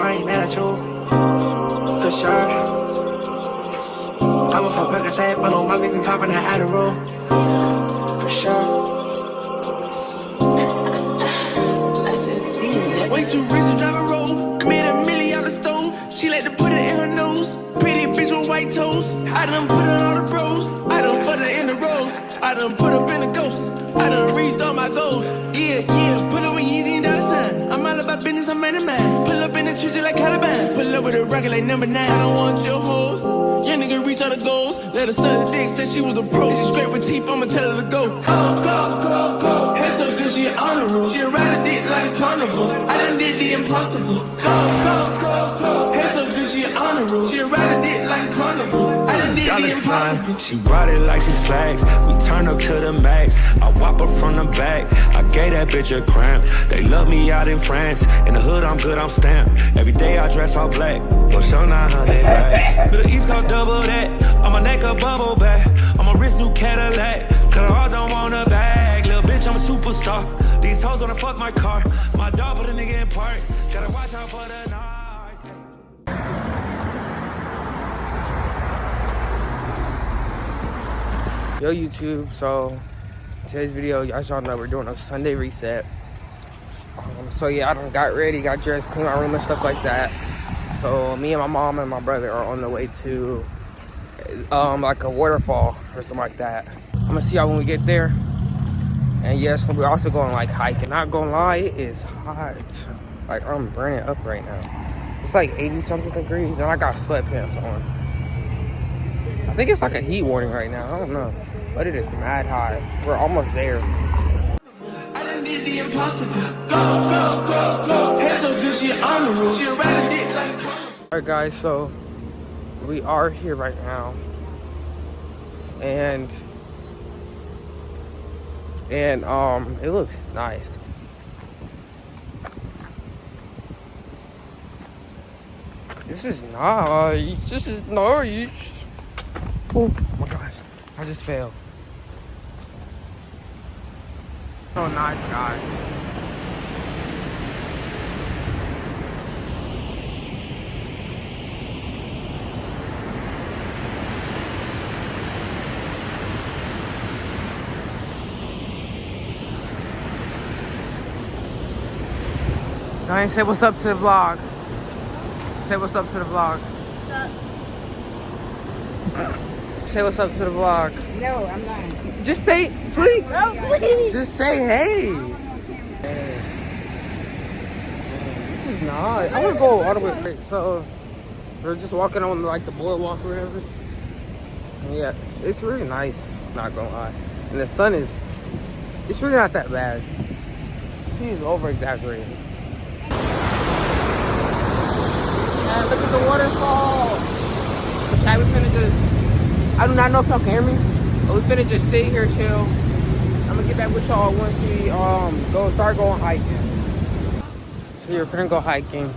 I ain't mad at you. For sure. I'm a fuck I say, but on my baby poppin' that Adderall. For sure. Way too rich to drive a road. Made $1 million on the stove. She like to put it in her nose. Pretty bitch with white toes. I done put her on the bros. I done put her in the rose. I done put up in the ghost. I done reached all my goals. Yeah, pull up with Yeezy and dollar sign. I'm all about business, I'm man of mine. Pull up in the church like Caliban. Pull up with a rocket like number 9. I don't want your hoes. Young nigga reach all the goals. Let her suck the dick, said she was a pro. She scrape with teeth, I'ma tell her to go. Go. Head so good, she an honor roll. She ride a dick like a carnival. I done did the impossible. Go. Head so good, she an honor roll. She ride a dick like a carnival. I done did the impossible. She ride it like she's flags. We turn up to the max. I whop her from the back. I gave that bitch a cramp. They love me out in France. In the hood, I'm good, I'm stamped. Every day I dress all black. For sure 900 racks. Middle East go double that. On my neck a bubble back. On my wrist new Cadillac. Cause I all don't want a bag. Little bitch, I'm a superstar. These hoes wanna fuck my car. My dog put a nigga in park. Gotta watch out for the noise. Yo YouTube, so today's video, y'all know we're doing a Sunday reset. So yeah, I done got ready, got dressed, cleaned my room and stuff like that. So me and my mom and my brother are on the way to like a waterfall or something like that. I'm gonna see y'all when we get there. And yes, we're also going like hiking. Not gonna lie, it is hot. Like I'm burning up right now. It's like 80 something degrees and I got sweatpants on. I think it's like a heat warning right now, I don't know. But it is mad hot. We're almost there. I done did the impossible. Go. Head so good, she an honor roll. She ride a dick like a carnival. Alright guys, so we are here right now. And it looks nice. This is nice. This is nice. Oh my gosh, I just failed. So nice, guys. Zion, say what's up to the vlog. Say what's up to the vlog. What's up? Say what's up to the vlog. No, I'm not. Just say, please. No, please. Just say hey. Hey. This is nice. I want to go all the way. So we're just walking on like the boardwalk or whatever. And yeah, it's really nice. Not gonna lie. And the sun is. It's really not that bad. He's over exaggerating. And look at the waterfall. Chat, we finna just. I do not know if y'all can hear me, but we finna just sit here, chill. I'm gonna get back with y'all once we start going hiking. So we're finna go hiking.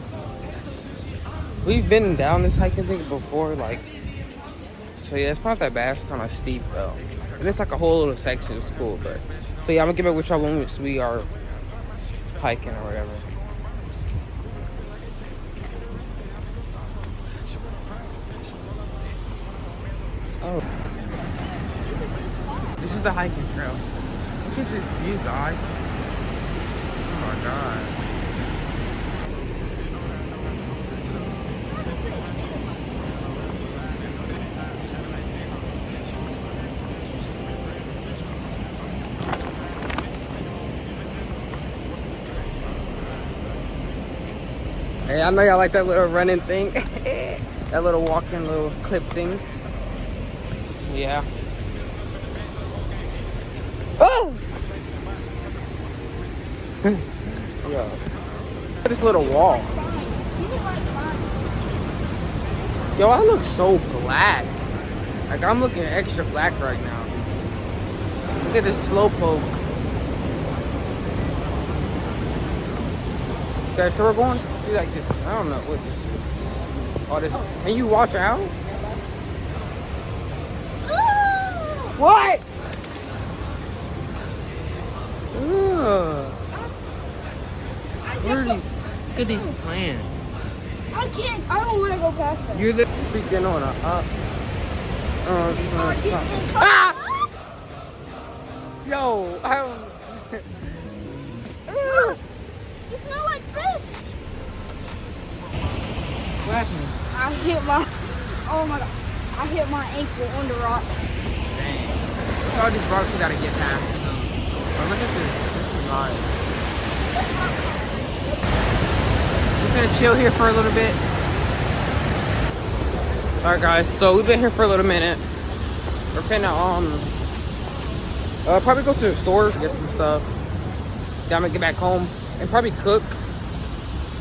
We've been down this hiking thing before, like, so yeah, it's not that bad. It's kind of steep though, and it's like a whole little section. It's cool, but so yeah, I'm gonna get back with y'all when we are hiking or whatever. Oh, this is the hiking trail. Look at this view, guys. Oh my god. Hey, I know y'all like that little running thing. That little walking little clip thing. Yeah. Oh! Yeah. Look at this little wall. Yo, I look so black. Like I'm looking extra black right now. Look at this slowpoke. Okay, so we're going through like this. I don't know what this is. Oh, this. Can you watch out? What? Ugh. What are these? Look at these plants. I can't. I don't want to go past that. You're the freaking on a Ah! Yo, I don't. You smell like fish. What happened? I hit my. Oh my god. I hit my ankle on the rock. Dang. All these rocks we gotta get past. Oh, look at this. This is nice. We're gonna chill here for a little bit. Alright guys, so we've been here for a little minute. We're finna probably go to the store, get some stuff. Then I'm gonna get back home and probably cook.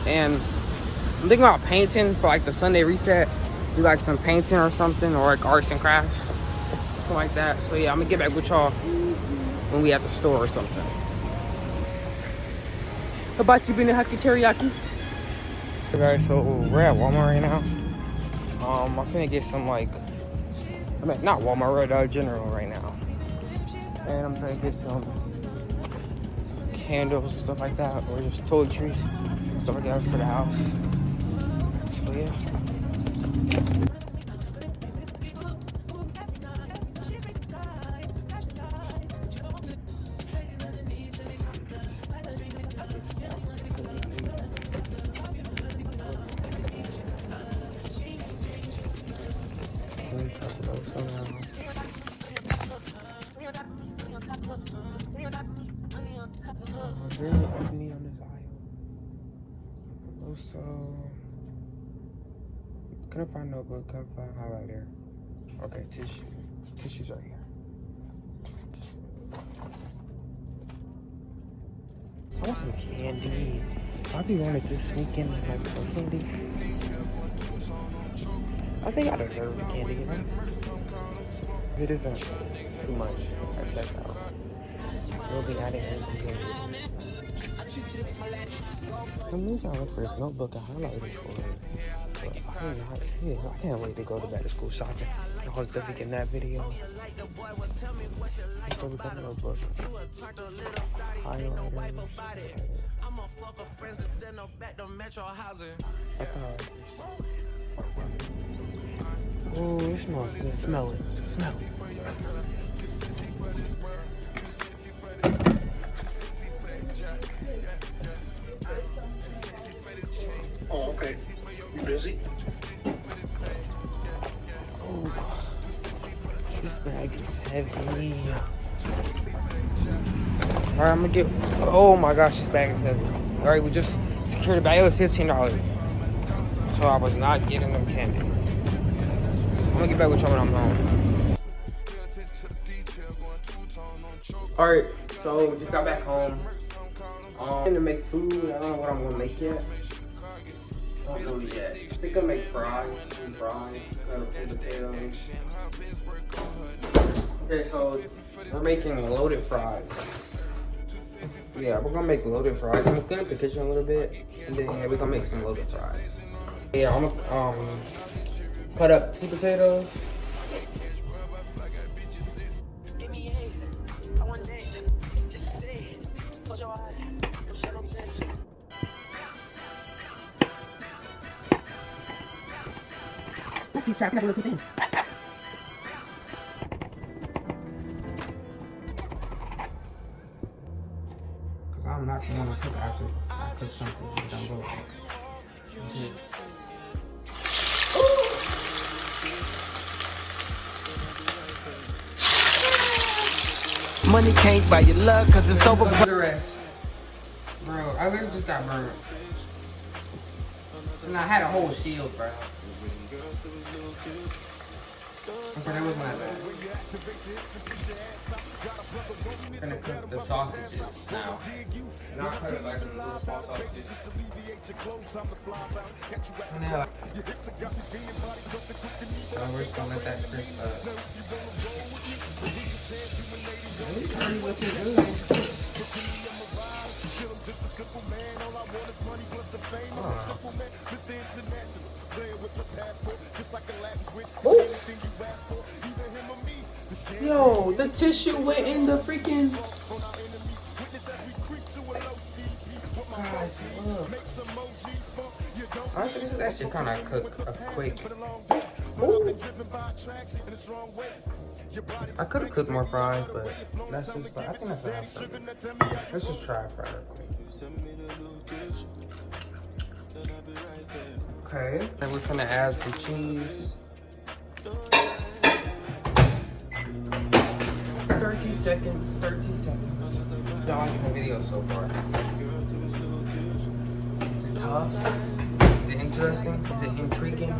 And I'm thinking about painting for like the Sunday reset. Do like some painting or something, or like arts and crafts, something like that. So yeah, I'm gonna get back with y'all when we at the store or something. Hibachi bean and haki teriyaki. Hey guys, so we're at Walmart right now. I'm finna get some like, I mean not Walmart, we're at Dollar General right now. And I'm trying to get some candles and stuff like that, or just toiletries, stuff like that for the house. So yeah. Really ugly on this aisle. Also, couldn't find notebook, couldn't find highlighter. Okay, tissue. Tissues right here. I want some candy. I be wanting to sneak in like some candy. I think I deserve the candy, you know? It isn't too much at checkout. We'll be adding in some candy. I'm trying to look for this notebook and highlighter for it. But I don't know how to see it. I can't wait to go to back to school shopping. I was definitely getting that video. So we got a notebook. Highlighter. Oh, it smells good. Smell it. Smell it. Oh, okay. You busy? Oh, this bag is heavy. Alright, I'm gonna get. Oh my gosh, this bag is heavy. Alright, we just secured the bag. It was $15. So I was not getting them candy. I'm gonna get back with y'all when I'm home. Alright, so we just got back home. I'm gonna make food. I don't know what I'm gonna make yet. I don't know yet. I think I'll make fries, some fries, some potatoes. Okay, so we're making loaded fries. Yeah, we're gonna make loaded fries. I'm gonna clean up the kitchen a little bit, and then yeah, we're gonna make some loaded fries. Yeah, I'm gonna cut up 2 potatoes. He's trapping everyone too thin. Cause I'm not the one to cook after I cook something that I'm going. Money can't buy your love cause it's over. The rest. Bro, I literally just got burned. And I had a whole shield, bro. Okay, that wasn't that bad. We're gonna cook the sausages now. Not cut it like in little small sausages. Now, so we're just gonna let that crisp up. It's already looking good. Oh. Yo, the tissue went in the freaking. Guys, look. Honestly, this is actually kind of quick. Ooh. I could have cooked more fries, but that's just like, I think that's enough for me. Let's just try a fry real quick. Okay, then we're gonna add some cheese. 30 seconds, 30 seconds. Y'all liking the video so far? Is it tough? Is it interesting? Is it intriguing?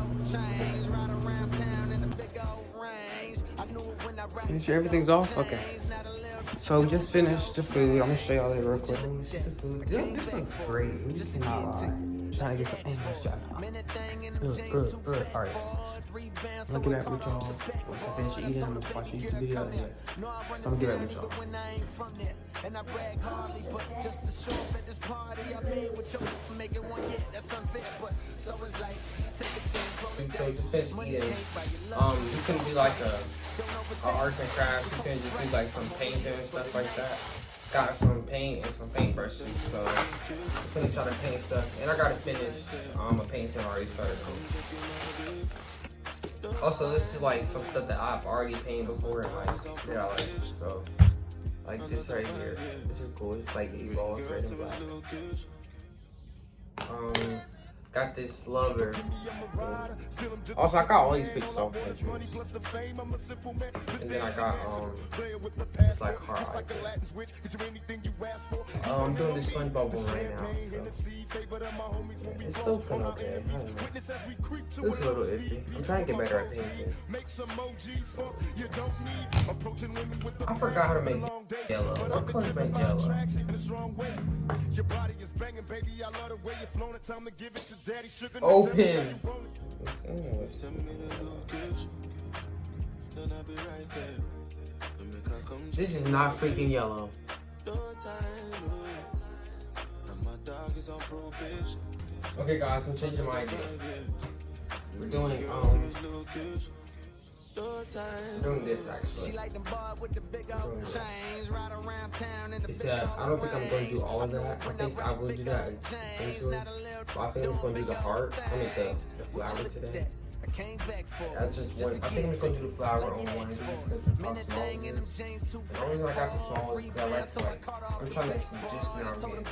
Make sure everything's off? Okay. So we just finished the food. I'm gonna show y'all it real quick. This is the food. This looks great. We just cannot lie. Trying to get some English shot. Good. Alright. I'm gonna get back with y'all. Once I finish eating, I'm gonna watch a YouTube video anyway. So I'm gonna get back with y'all. So we just finished eating. You can do like a arts and crafts. You can just do like some painting and stuff like that. Got some paint and some paintbrushes, so I'm gonna try to paint stuff. And I gotta finish a painting already started. Also, this is like some stuff that I've already painted before and like that I like. So like this right here, this is cool. It's like evolves red and black. Got this lover. Also, I got all these pictures off Pinterest. And then I got it's like heart icon. I'm doing this SpongeBob one right now. So. Yeah, it's still kind of okay. I don't know. It's a little iffy. I'm trying to get better at painting. I forgot how to make yellow. What color make yellow? Open. This is not freaking yellow. Okay guys, I'm changing my idea. We're doing this actually. It said, I don't think I'm going to do all of that. I think I will do that eventually. But I think I'm just going to do the heart. I mean the flower today. That's just one. I think I'm just going to do the flower on one just because of how small it is. The only reason I got the small is because I like to I'm trying to just now get hard.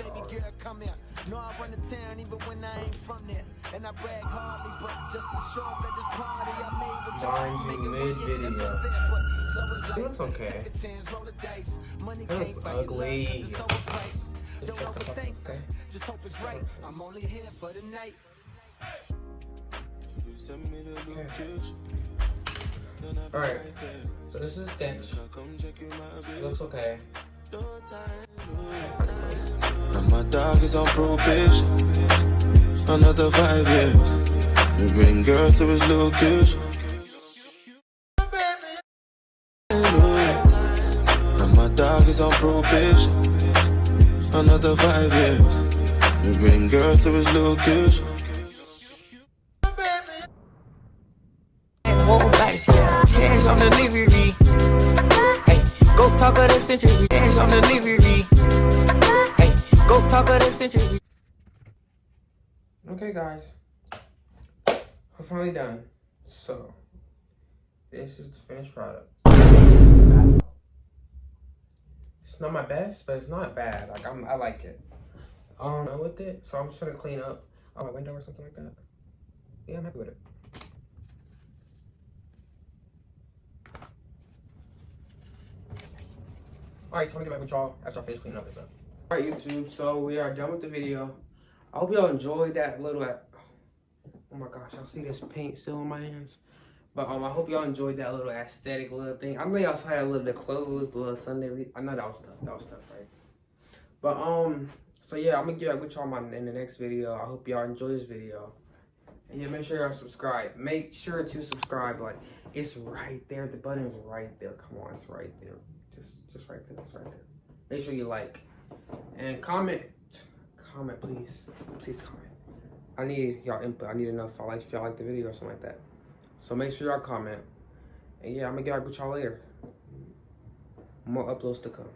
Mind you, mid-video. It looks okay. It looks ugly. Okay. Alright, so this is a sketch. It looks okay. And my dog is on probation. Another 5 years. You bring girls to his location. And my dog is on probation. Another 5 years. You bring girls to his location. Hands on delivery. Hey, go talk of the century. Hands on delivery. Hey, go talk of the century. Okay, guys. We're finally done. So, this is the finished product. It's not my best, but it's not bad. Like I like it. With it, so I'm just gonna clean up my window or something like that. Yeah, I'm happy with it. Alright, so I'm gonna get back with y'all after I finish cleaning up and stuff. Alright, YouTube, so we are done with the video. I hope y'all enjoyed that little, oh my gosh, y'all see this paint still on my hands? But I hope y'all enjoyed that little aesthetic little thing. I know y'all saw that a little bit closed, the little Sunday, I know that was tough, right? But, so yeah, I'm gonna get back with y'all in the next video. I hope y'all enjoy this video. And yeah, make sure y'all subscribe. Make sure to subscribe, like, it's right there, the button is right there, come on, it's right there. Just right there, it's right there. Make sure you like and comment, please comment. I need y'all input. I need enough if y'all like the video or something like that. So make sure y'all comment. And yeah, I'm gonna get back with y'all later. More uploads to come.